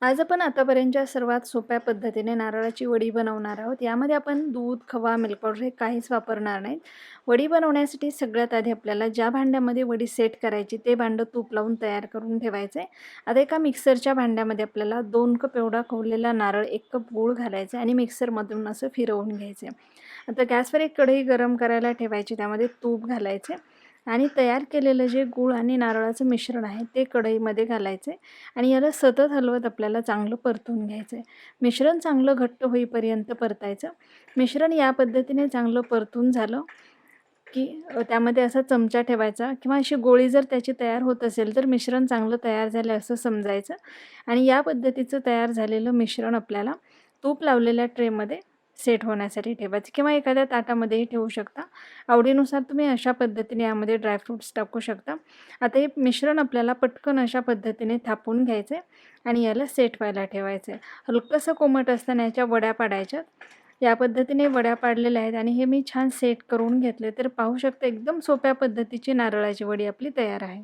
आज आपण आतापर्यंतच्या सर्वात सोप्या पद्धतीने नारळाची वडी बनवणार आहोत. यामध्ये आपण दूध, खवा, मिल्क पावडर हे काहीच वापरणार नाहीत. वडी बनवण्यासाठी सगळ्यात आधी आपल्याला ज्या भांड्यामध्ये वडी सेट करायची ते भांडं तूप लावून तयार करून ठेवायचं आहे. आता एका मिक्सरच्या भांड्यामध्ये आपल्याला 2 कप एवढा खवलेला नारळ, 1 कप गूळ घालायचा आणि मिक्सरमधून असं फिरवून घ्यायचं. आता गॅसवर एक कढई गरम करायला ठेवायची, त्यामध्ये तूप घालायचे आणि तयार केलेलं जे गूळ आणि नारळाचं मिश्रण आहे ते कढईमध्ये घालायचे आणि याला सतत हलवत आपल्याला चांगलं परतून घ्यायचं आहे. मिश्रण चांगलं घट्ट होईपर्यंत परतायचं. मिश्रण या पद्धतीने चांगलं परतून झालं की त्यामध्ये असा चमचा ठेवायचा किंवा अशी गोळी जर त्याची तयार होत असेल तर मिश्रण चांगलं तयार झालं असं समजायचं आणि या पद्धतीचं तयार झालेलं मिश्रण आपल्याला तूप लावलेल्या ट्रेमध्ये सेट होण्यासाठी ठेवायचं किंवा एखाद्या ताटामध्येही ठेवू शकता. आवडीनुसार तुम्ही अशा पद्धतीने यामध्ये ड्रायफ्रूट्स टाकू शकता. आता हे मिश्रण आपल्याला पटकन अशा पद्धतीने थापून घ्यायचे आणि याला सेट व्हायला ठेवायचं आहे. हलकंसं कोमट असताना याच्या वड्या पाडायच्यात. या पद्धतीने वड्या पाडलेल्या आहेत आणि हे मी छान सेट करून घेतले. तर पाहू शकता एकदम सोप्या पद्धतीची नारळाची वडी आपली तयार आहे.